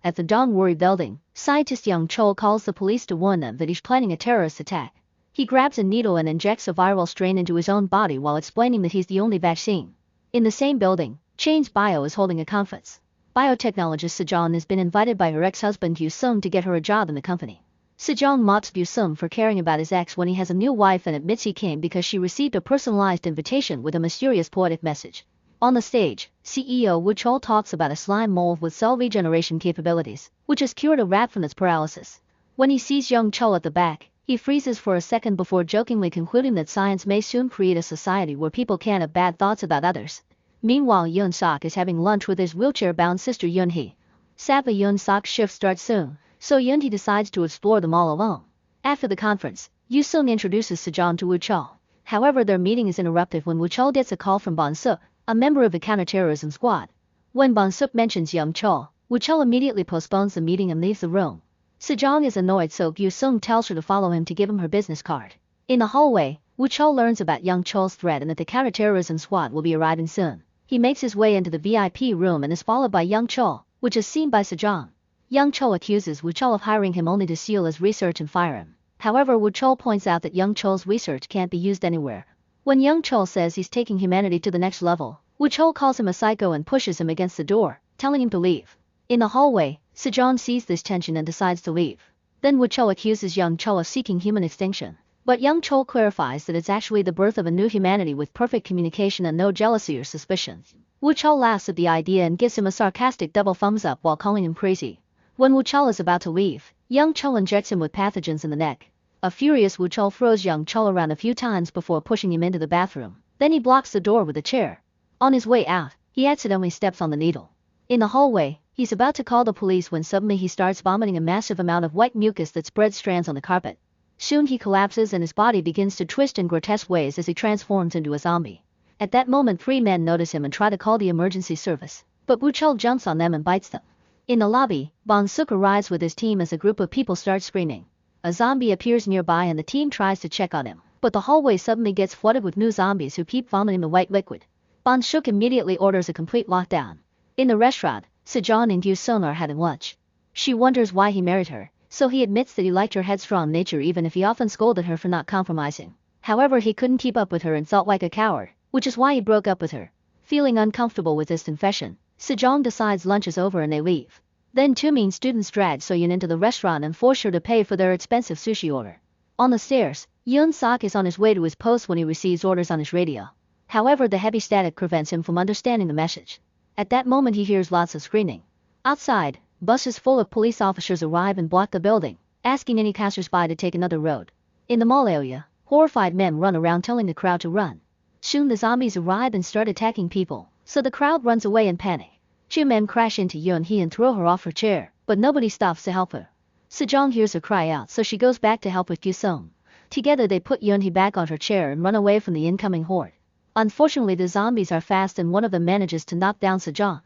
At the Dongwori building, scientist Yeon Sang-ho calls the police to warn them that he's planning a terrorist attack. He grabs a needle and injects a viral strain into his own body while explaining that he's the only vaccine. In the same building, Chain's Bio is holding a conference. Biotechnologist Sejong has been invited by her ex-husband Yeon Sang-ho to get her a job in the company. Sejong mocks Yeon Sang-ho for caring about his ex when he has a new wife and admits he came because she received a personalized invitation with a mysterious poetic message. On the stage, CEO Woo Chol talks about a slime mold with cell regeneration capabilities, which has cured a rat from its paralysis. When he sees Yeon Chol at the back, he freezes for a second before jokingly concluding that science may soon create a society where people can't have bad thoughts about others. Meanwhile, Yeon Sang is having lunch with his wheelchair-bound sister Yeon Hee. Sadly, Yeon Sang's shift starts soon, so Yeon Hee decides to explore them all alone. After the conference, Yeon Sang introduces Sejong to Woo Chol. However, their meeting is interrupted when Woo Chol gets a call from Bon Suk, a member of the counterterrorism squad. When Bon Suk mentions Yeon Chol, Woo Chol immediately postpones the meeting and leaves the room. Sejong is annoyed, so Yeon Sang tells her to follow him to give him her business card. In the hallway, Woo Chol learns about Yeon Chol's threat and that the counterterrorism squad will be arriving soon. He makes his way into the VIP room and is followed by Yeon Chol, which is seen by Sejong. Yeon Chol accuses Woo Chol of hiring him only to steal his research and fire him. However, Woo Chol points out that Yeon Chol's research can't be used anywhere. When Yeon Chol says he's taking humanity to the next level, Woo Chol calls him a psycho and pushes him against the door, telling him to leave. In the hallway, Sejong sees this tension and decides to leave. Then Woo Chol accuses Yeon Chol of seeking human extinction. But Yeon Chol clarifies that it's actually the birth of a new humanity with perfect communication and no jealousy or suspicion. Woo Chol laughs at the idea and gives him a sarcastic double thumbs up while calling him crazy. When Woo Chol is about to leave, Yeon Chol injects him with pathogens in the neck. A furious Woo Chol throws Yeon Chol around a few times before pushing him into the bathroom. Then he blocks the door with a chair. On his way out, he accidentally steps on the needle. In the hallway, he's about to call the police when suddenly he starts vomiting a massive amount of white mucus that spreads strands on the carpet. Soon he collapses and his body begins to twist in grotesque ways as he transforms into a zombie. At that moment, 3 men notice him and try to call the emergency service, but Woo Chol jumps on them and bites them. In the lobby, Bon Suk arrives with his team as a group of people start screaming. A zombie appears nearby and the team tries to check on him, but the hallway suddenly gets flooded with new zombies who keep vomiting the white liquid. Bon Suk immediately orders a complete lockdown. In the restaurant, Sejong and Yeon Sang are having lunch. She wonders why he married her, so he admits that he liked her headstrong nature even if he often scolded her for not compromising. However, he couldn't keep up with her and felt like a coward, which is why he broke up with her. Feeling uncomfortable with this confession, Sejong decides lunch is over and they leave. Then 2 mean students drag Soyeon into the restaurant and force her to pay for their expensive sushi order. On the stairs, Yeon Sang is on his way to his post when he receives orders on his radio. However, the heavy static prevents him from understanding the message. At that moment he hears lots of screaming. Outside, buses full of police officers arrive and block the building, asking any passersby to take another road. In the mall area, horrified men run around telling the crowd to run. Soon the zombies arrive and start attacking people, so the crowd runs away in panic. 2 men crash into Yeon Hee and throw her off her chair, but nobody stops to help her. Sejong hears her cry out, so she goes back to help with Yeon Sang. Together they put Yeon Hee back on her chair and run away from the incoming horde. Unfortunately, the zombies are fast and one of them manages to knock down Sejong.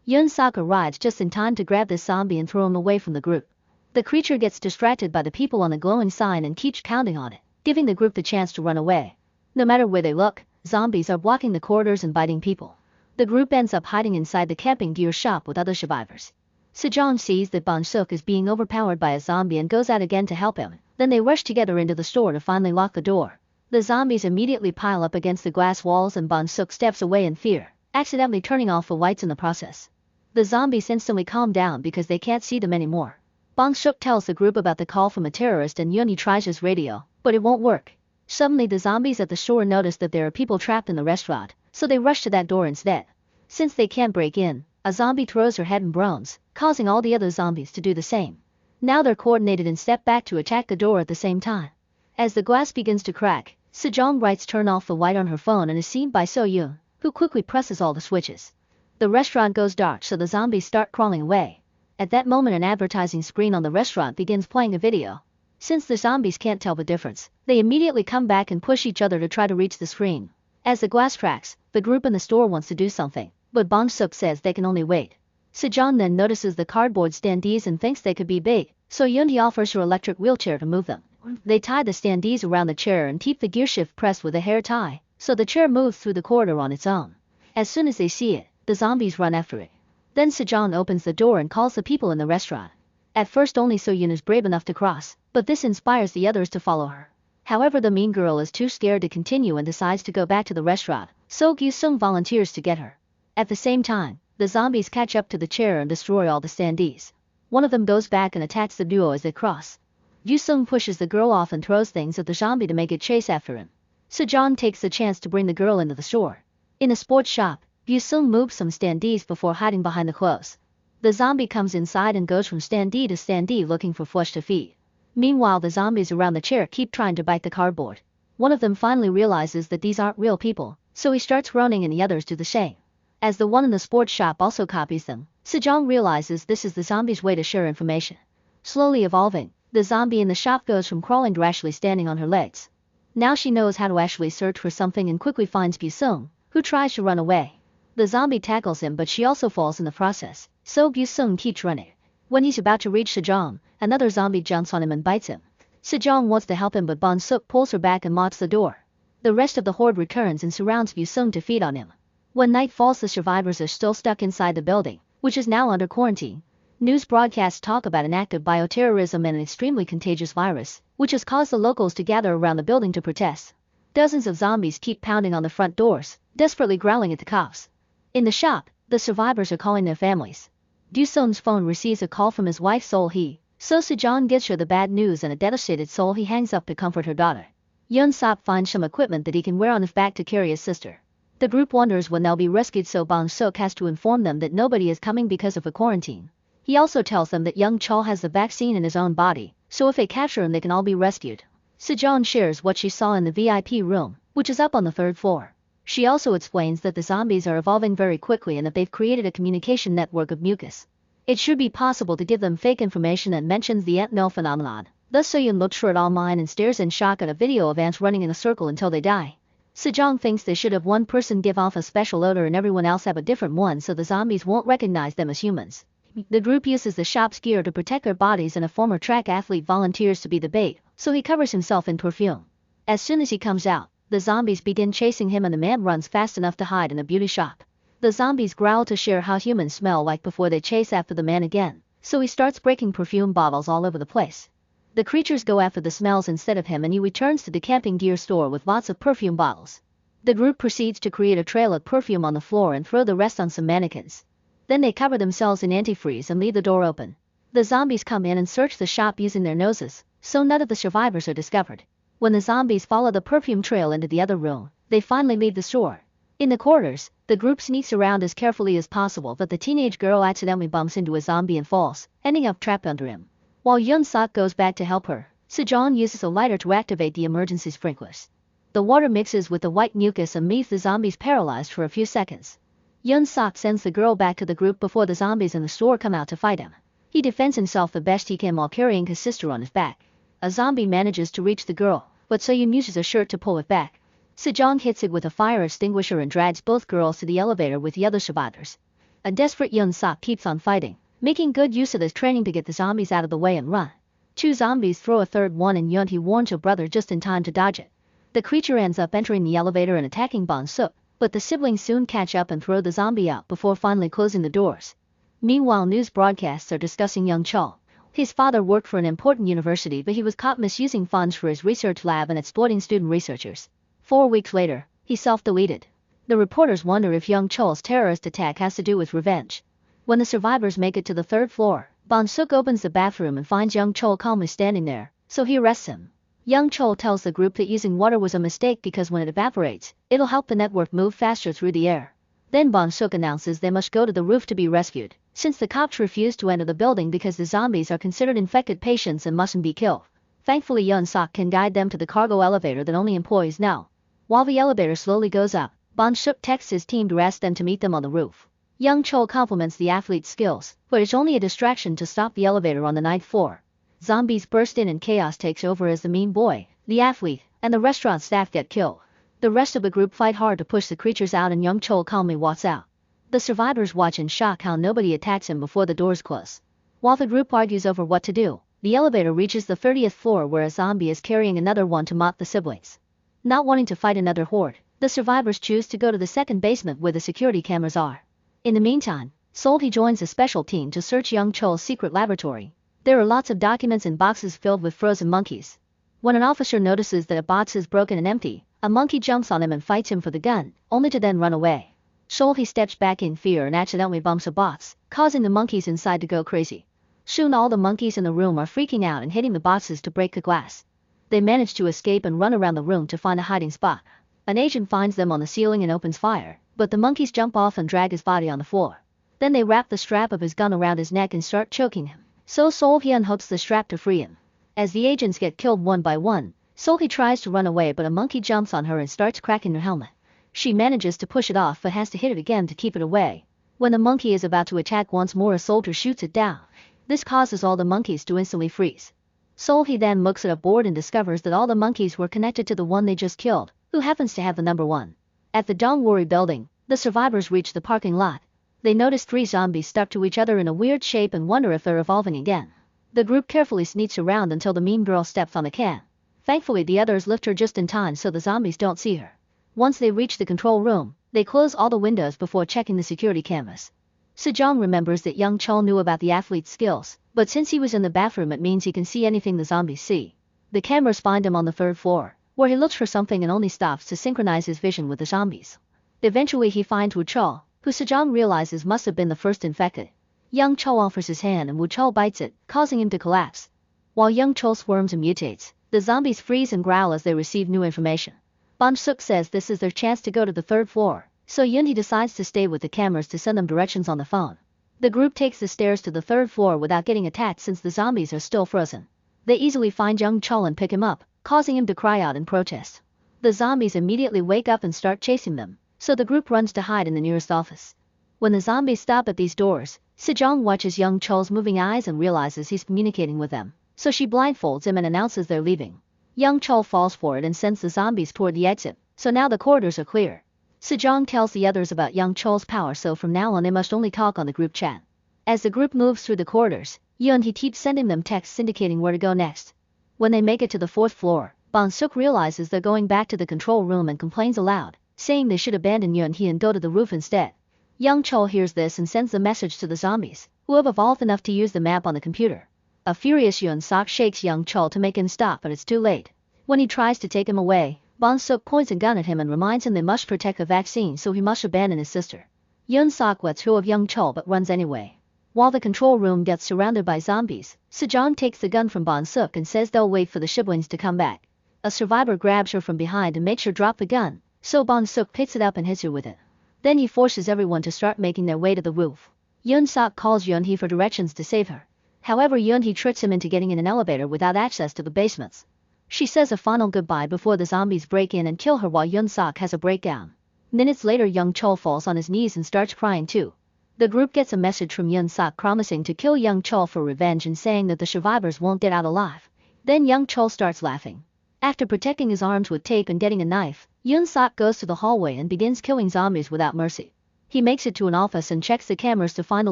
Yeon Sang arrives just in time to grab this zombie and throw him away from the group. The creature gets distracted by the people on the glowing sign and keeps counting on it, giving the group the chance to run away. No matter where they look, zombies are blocking the corridors and biting people. The group ends up hiding inside the camping gear shop with other survivors. Sejong sees that Bon Suk is being overpowered by a zombie and goes out again to help him. Then they rush together into the store to finally lock the door. The zombies immediately pile up against the glass walls and Bon Suk steps away in fear, accidentally turning off the lights in the process. The zombies instantly calm down because they can't see them anymore. Bon Suk tells the group about the call from a terrorist and Yeon Hee tries his radio, but it won't work. Suddenly the zombies at the store notice that there are people trapped in the restaurant, so they rush to that door instead. Since they can't break in, a zombie throws her head and groans, causing all the other zombies to do the same. Now they're coordinated and step back to attack the door at the same time. As the glass begins to crack, Sejong writes turn off the light on her phone and is seen by Soyeon, who quickly presses all the switches. The restaurant goes dark, so the zombies start crawling away. At that moment an advertising screen on the restaurant begins playing a video. Since the zombies can't tell the difference, they immediately come back and push each other to try to reach the screen. As the glass cracks, the group in the store wants to do something, but Bon Suk says they can only wait. Sejong then notices the cardboard standees and thinks they could be big, so Yeon Hee offers her electric wheelchair to move them. They tie the standees around the chair and keep the gearshift pressed with a hair tie, so the chair moves through the corridor on its own. As soon as they see it, the zombies run after it. Then Sejong opens the door and calls the people in the restaurant. At first only So-yoon is brave enough to cross, but this inspires the others to follow her. However, the mean girl is too scared to continue and decides to go back to the restaurant, so Gyu-sung volunteers to get her. At the same time, the zombies catch up to the chair and destroy all the standees. One of them goes back and attacks the duo as they cross. Gyu-sung pushes the girl off and throws things at the zombie to make it chase after him. Sejong takes the chance to bring the girl into the store. In a sports shop, Gyu-sung moves some standees before hiding behind the clothes. The zombie comes inside and goes from standee to standee looking for flesh to feed. Meanwhile, the zombies around the chair keep trying to bite the cardboard. One of them finally realizes that these aren't real people, so he starts running and the others do the same. As the one in the sports shop also copies them, Sejong realizes this is the zombie's way to share information. Slowly evolving, the zombie in the shop goes from crawling to actually standing on her legs. Now she knows how to actually search for something and quickly finds Gyu-sung, who tries to run away. The zombie tackles him, but she also falls in the process, so Gyu-sung keeps running. When he's about to reach Sejong, another zombie jumps on him and bites him. Sejong wants to help him, but Bon-suk pulls her back and locks the door. The rest of the horde returns and surrounds Gyu-sung to feed on him. When night falls, the survivors are still stuck inside the building, which is now under quarantine. News broadcasts talk about an act of bioterrorism and an extremely contagious virus, which has caused the locals to gather around the building to protest. Dozens of zombies keep pounding on the front doors, desperately growling at the cops. In the shop, the survivors are calling their families. Gyu-sung's phone receives a call from his wife Sol-hee, so Sejong gives her the bad news, and a devastated Sol-hee hangs up to comfort her daughter. Yeon Sang-ho finds some equipment that he can wear on his back to carry his sister. The group wonders when they'll be rescued, so Bon-suk has to inform them that nobody is coming because of a quarantine. He also tells them that Yeon Chol has the vaccine in his own body, so if they capture him they can all be rescued. Sejong shares what she saw in the VIP room, which is up on the 3rd floor. She also explains that the zombies are evolving very quickly and that they've created a communication network of mucus. It should be possible to give them fake information, and mentions the ant mill phenomenon. Thus So-yoon looks for it online and stares in shock at a video of ants running in a circle until they die. Sejong thinks they should have one person give off a special odor and everyone else have a different one, so the zombies won't recognize them as humans. The group uses the shop's gear to protect their bodies, and a former track athlete volunteers to be the bait, so he covers himself in perfume. As soon as he comes out, the zombies begin chasing him and the man runs fast enough to hide in a beauty shop. The zombies growl to share how humans smell like before they chase after the man again, so he starts breaking perfume bottles all over the place. The creatures go after the smells instead of him, and he returns to the camping gear store with lots of perfume bottles. The group proceeds to create a trail of perfume on the floor and throw the rest on some mannequins. Then they cover themselves in antifreeze and leave the door open. The zombies come in and search the shop using their noses, so none of the survivors are discovered. When the zombies follow the perfume trail into the other room, they finally leave the store. In the corridors, the group sneaks around as carefully as possible, but the teenage girl accidentally bumps into a zombie and falls, ending up trapped under him. While Yeon Sang-ho goes back to help her, Sejong uses a lighter to activate the emergency sprinklers. The water mixes with the white mucus and leaves the zombies paralyzed for a few seconds. Yeon Sang-ho sends the girl back to the group before the zombies in the store come out to fight him. He defends himself the best he can while carrying his sister on his back. A zombie manages to reach the girl, but So-yoon uses a shirt to pull it back. Sejong hits it with a fire extinguisher and drags both girls to the elevator with the other survivors. A desperate Yeon Sang-ho keeps on fighting, making good use of his training to get the zombies out of the way and run. Two zombies throw a third one, and Yeon-hee warns her brother just in time to dodge it. The creature ends up entering the elevator and attacking Bon-suk, but the siblings soon catch up and throw the zombie out before finally closing the doors. Meanwhile, news broadcasts are discussing Yeon Chol. His father worked for an important university, but he was caught misusing funds for his research lab and exploiting student researchers. 4 weeks later, he self-deleted. The reporters wonder if Yeon Chol's terrorist attack has to do with revenge. When the survivors make it to the 3rd floor, Bon-suk opens the bathroom and finds Yeon Chol calmly standing there, so he arrests him. Yeon Chol tells the group that using water was a mistake because when it evaporates, it'll help the network move faster through the air. Then Bon-suk announces they must go to the roof to be rescued, since the cops refuse to enter the building because the zombies are considered infected patients and mustn't be killed. Thankfully, Yeon Sang-ho can guide them to the cargo elevator that only employees know. While the elevator slowly goes up, Bon-suk texts his team to ask them to meet them on the roof. Yeon Chol compliments the athlete's skills, but it's only a distraction to stop the elevator on the 9th floor. Zombies burst in and chaos takes over as the mean boy, the athlete, and the restaurant staff get killed. The rest of the group fight hard to push the creatures out, and Yeon Chol calmly walks out. The survivors watch in shock how nobody attacks him before the doors close. While the group argues over what to do, the elevator reaches the 30th floor where a zombie is carrying another one to mock the siblings. Not wanting to fight another horde, the survivors choose to go to the 2nd basement where the security cameras are. In the meantime, Solhee joins a special team to search Young Chol's secret laboratory. There are lots of documents and boxes filled with frozen monkeys. When an officer notices that a box is broken and empty, a monkey jumps on him and fights him for the gun, only to then run away. Solhee steps back in fear and accidentally bumps a box, causing the monkeys inside to go crazy. Soon all the monkeys in the room are freaking out and hitting the boxes to break the glass. They manage to escape and run around the room to find a hiding spot. An agent finds them on the ceiling and opens fire, but the monkeys jump off and drag his body on the floor. Then they wrap the strap of his gun around his neck and start choking him. So Solhee unhooks the strap to free him. As the agents get killed one by one, Solhee tries to run away, but a monkey jumps on her and starts cracking her helmet. She manages to push it off but has to hit it again to keep it away. When the monkey is about to attack once more, a soldier shoots it down. This causes all the monkeys to instantly freeze. Solhee then looks at a board and discovers that all the monkeys were connected to the one they just killed, who happens to have the number 1. At the Don't Worry building, the survivors reach the parking lot. They notice 3 zombies stuck to each other in a weird shape and wonder if they're evolving again. The group carefully sneaks around until the mean girl steps on a can. Thankfully the others lift her just in time so the zombies don't see her. Once they reach the control room, they close all the windows before checking the security cameras. Sejong remembers that Young Chol knew about the athlete's skills, but since he was in the bathroom it means he can see anything the zombies see. The cameras find him on the 3rd floor, where he looks for something and only stops to synchronize his vision with the zombies. Eventually he finds Wu Chol, who Sejong realizes must have been the first infected. Young Chol offers his hand and Wu Chol bites it, causing him to collapse. While Young Chol squirms and mutates, the zombies freeze and growl as they receive new information. Bon Suk says this is their chance to go to the 3rd floor, so Yoon-hee decides to stay with the cameras to send them directions on the phone. The group takes the stairs to the 3rd floor without getting attacked since the zombies are still frozen. They easily find Young Chol and pick him up, causing him to cry out in protest. The zombies immediately wake up and start chasing them, so the group runs to hide in the nearest office. When the zombies stop at these doors, Sejong watches Young Chol's moving eyes and realizes he's communicating with them, so she blindfolds him and announces they're leaving. Young Chol falls for it and sends the zombies toward the exit, so now the corridors are clear. Sejong tells the others about Young Chol's power, so from now on they must only talk on the group chat. As the group moves through the corridors, Yeon-hee keeps sending them texts indicating where to go next. When they make it to the 4th floor, Bon Suk realizes they're going back to the control room and complains aloud, saying they should abandon Yeon-hee and go to the roof instead. Young Chol hears this and sends the message to the zombies, who have evolved enough to use the map on the computer. A furious Yeon Sang shakes Young Chol to make him stop, but it's too late. When he tries to take him away, Bon Suk points a gun at him and reminds him they must protect the vaccine, so he must abandon his sister. Yeon Sang lets go of Young Chol but runs anyway. While the control room gets surrounded by zombies, Sejong takes the gun from Bon Suk and says they'll wait for the siblings to come back. A survivor grabs her from behind and makes her drop the gun, so Bon Suk picks it up and hits her with it. Then he forces everyone to start making their way to the roof. Yeon Sang calls Yeon-hee for directions to save her. However, Yeon-hee tricks him into getting in an elevator without access to the basements. She says a final goodbye before the zombies break in and kill her while Yeon Sang has a breakdown. Minutes later, Young Chol falls on his knees and starts crying too. The group gets a message from Yeon Sang promising to kill Young Chol for revenge and saying that the survivors won't get out alive. Then Young Chol starts laughing. After protecting his arms with tape and getting a knife, Yeon Sang goes to the hallway and begins killing zombies without mercy. He makes it to an office and checks the cameras to find the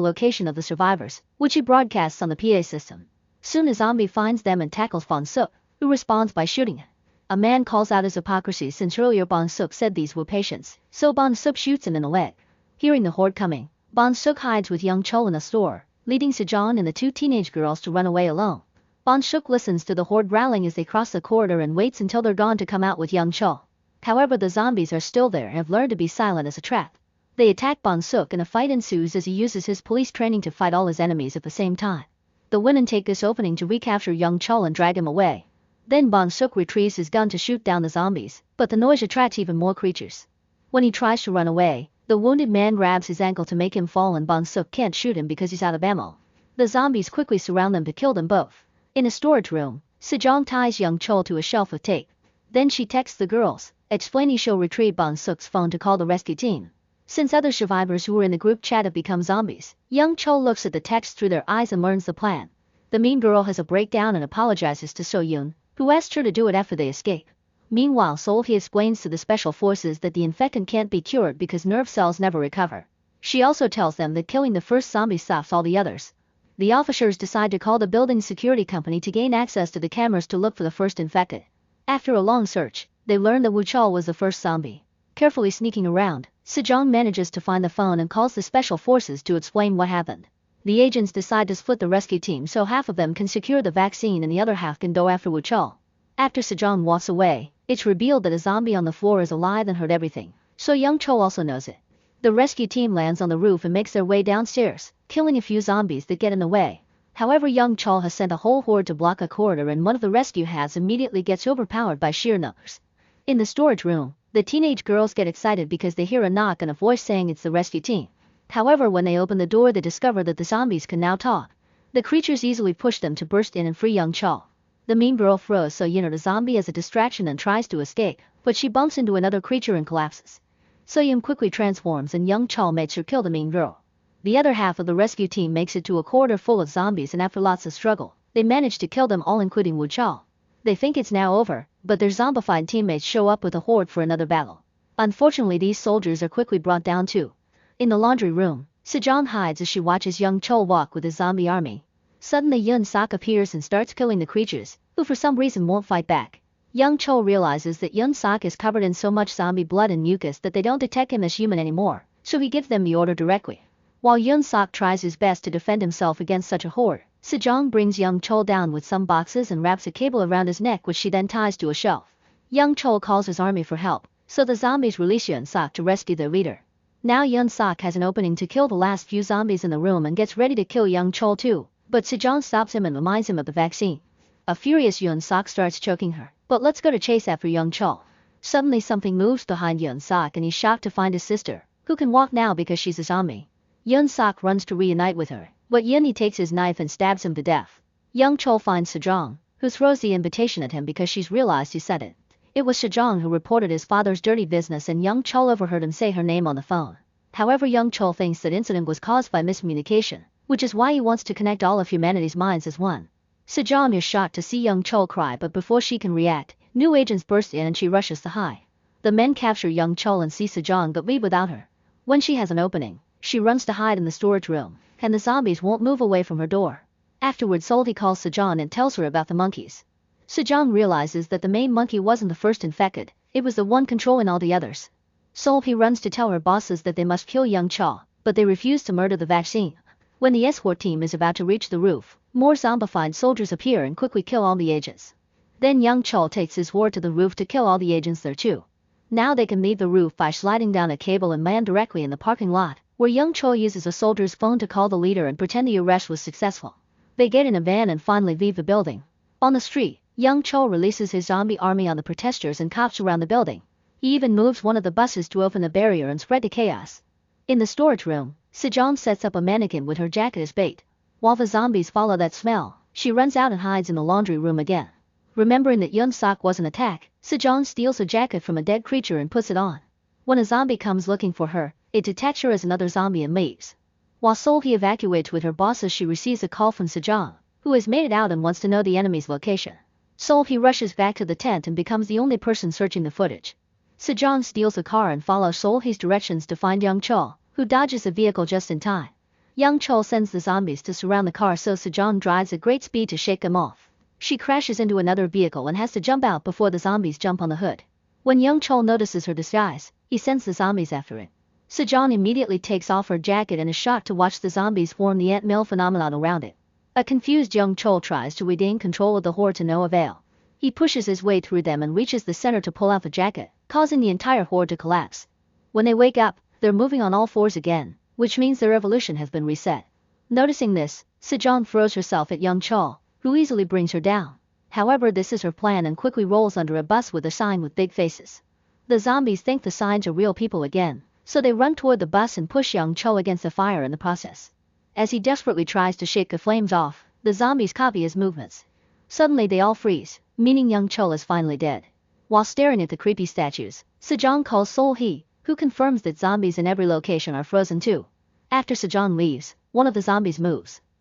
location of the survivors, which he broadcasts on the PA system. Soon a zombie finds them and tackles Bon Suk, who responds by shooting it. A man calls out his hypocrisy since earlier Bon Suk said these were patients, so Bon Suk shoots him in the leg. Hearing the horde coming, Bon Suk hides with Young Chol in a store, leading Sejong and the 2 teenage girls to run away alone. Bon Suk listens to the horde growling as they cross the corridor and waits until they're gone to come out with Young Chol. However, the zombies are still there and have learned to be silent as a trap. They attack Bon Suk and a fight ensues as he uses his police training to fight all his enemies at the same time. The women take this opening to recapture Young Chol and drag him away. Then Bon Suk retrieves his gun to shoot down the zombies, but the noise attracts even more creatures. When he tries to run away, the wounded man grabs his ankle to make him fall and Bon Suk can't shoot him because he's out of ammo. The zombies quickly surround them to kill them both. In a storage room, Sejong ties Young Chol to a shelf with tape. Then she texts the girls, explaining she'll retrieve Bon Suk's phone to call the rescue team. Since other survivors who were in the group chat have become zombies, Young Chol looks at the text through their eyes and learns the plan. The mean girl has a breakdown and apologizes to So-yoon, who asked her to do it after they escape. Meanwhile, Solhee explains to the special forces that the infectant can't be cured because nerve cells never recover. She also tells them that killing the first zombie stops all the others. The officers decide to call the building's security company to gain access to the cameras to look for the first infected. After a long search, they learn that Wu Chol was the first zombie. Carefully sneaking around, Sejong manages to find the phone and calls the special forces to explain what happened. The agents decide to split the rescue team so half of them can secure the vaccine and the other half can go after Woo Chul. After Sejong walks away, it's revealed that a zombie on the floor is alive and heard everything, so Yeon Chul also knows it. The rescue team lands on the roof and makes their way downstairs, killing a few zombies that get in the way. However, Yeon Chul has sent a whole horde to block a corridor and one of the rescue hats immediately gets overpowered by sheer numbers. In the storage room, the teenage girls get excited because they hear a knock and a voice saying it's the rescue team. However, when they open the door they discover that the zombies can now talk. The creatures easily push them to burst in and free Yeon Chul. The mean girl throws So-yeon the zombie as a distraction and tries to escape, but she bumps into another creature and collapses. So-yeon quickly transforms and Yeon Chul makes her kill the mean girl. The other half of the rescue team makes it to a corridor full of zombies and after lots of struggle, they manage to kill them all including Woo Chul. They think it's now over, but their zombified teammates show up with a horde for another battle. Unfortunately, these soldiers are quickly brought down too. In the laundry room, Sejong hides as she watches Yeon Chul walk with his zombie army. Suddenly Yeon Sang appears and starts killing the creatures, who for some reason won't fight back. Yeon Chul realizes that Yeon Sang is covered in so much zombie blood and mucus that they don't detect him as human anymore, so he gives them the order directly. While Yeon Sang tries his best to defend himself against such a horde, Sejong brings Yeon Chul down with some boxes and wraps a cable around his neck which she then ties to a shelf. Yeon Chul calls his army for help, so the zombies release Yeon Sang to rescue their leader. Now Yeon Sang has an opening to kill the last few zombies in the room and gets ready to kill Yeon Chul too, but Sejong stops him and reminds him of the vaccine. A furious Yeon Sang starts choking her, but let's go to chase after Yeon Chul. Suddenly something moves behind Yeon Sang and he's shocked to find his sister, who can walk now because she's a zombie. Yeon Sang runs to reunite with her, but Yeon takes his knife and stabs him to death. Yeon Chul finds Sejong, who throws the invitation at him because she's realized he said it. It was Sejong who reported his father's dirty business and Yeon Chul overheard him say her name on the phone. However, Yeon Chul thinks that incident was caused by miscommunication, which is why he wants to connect all of humanity's minds as one. Sejong is shocked to see Yeon Chul cry, but before she can react, new agents burst in and she rushes to hide. The men capture Yeon Chul and see Sejong but leave without her. When she has an opening, she runs to hide in the storage room, and the zombies won't move away from her door. Afterwards, Solti calls Sejong and tells her about the monkeys. Sejong realizes that the main monkey wasn't the first infected, it was the one controlling all the others. Solti runs to tell her bosses that they must kill Yeon Chul, but they refuse to murder the vaccine. When the escort team is about to reach the roof, more zombified soldiers appear and quickly kill all the agents. Then Yeon Chul takes his horde to the roof to kill all the agents there too. Now they can leave the roof by sliding down a cable and land directly in the parking lot, where Yeon Chul uses a soldier's phone to call the leader and pretend the arrest was successful. They get in a van and finally leave the building. On the street, Yeon Chul releases his zombie army on the protesters and cops around the building. He even moves one of the buses to open the barrier and spread the chaos. In the storage room, Sejong sets up a mannequin with her jacket as bait. While the zombies follow that smell, she runs out and hides in the laundry room again. Remembering that Yeon Sang was an attack, Sejong steals a jacket from a dead creature and puts it on. When a zombie comes looking for her, it detects her as another zombie and leaves. While Solhi evacuates with her bosses, she receives a call from Sejong, who has made it out and wants to know the enemy's location. Solhi rushes back to the tent and becomes the only person searching the footage. Sejong steals a car and follows Solhi's directions to find Yeon Chul, who dodges the vehicle just in time. Yeon Chul sends the zombies to surround the car, so Sejong drives at great speed to shake them off. She crashes into another vehicle and has to jump out before the zombies jump on the hood. When Yeon Chul notices her disguise, he sends the zombies after it. Sejong immediately takes off her jacket and is shocked to watch the zombies form the Ant Mill phenomenon around it. A confused Yeon Chul tries to regain control of the horde to no avail. He pushes his way through them and reaches the center to pull out the jacket, causing the entire horde to collapse. When they wake up, they're moving on all fours again, which means their evolution has been reset. Noticing this, Sejong throws herself at Yeon Chul, who easily brings her down. However, this is her plan and quickly rolls under a bus with a sign with big faces. The zombies think the signs are real people again, so they run toward the bus and push Yeon Chul against the fire in the process. As he desperately tries to shake the flames off, the zombies copy his movements. Suddenly they all freeze, meaning Yeon Chul is finally dead. While staring at the creepy statues, Sejong calls Sol-hee, who confirms that zombies in every location are frozen too. After Sejong leaves, one of the zombies moves.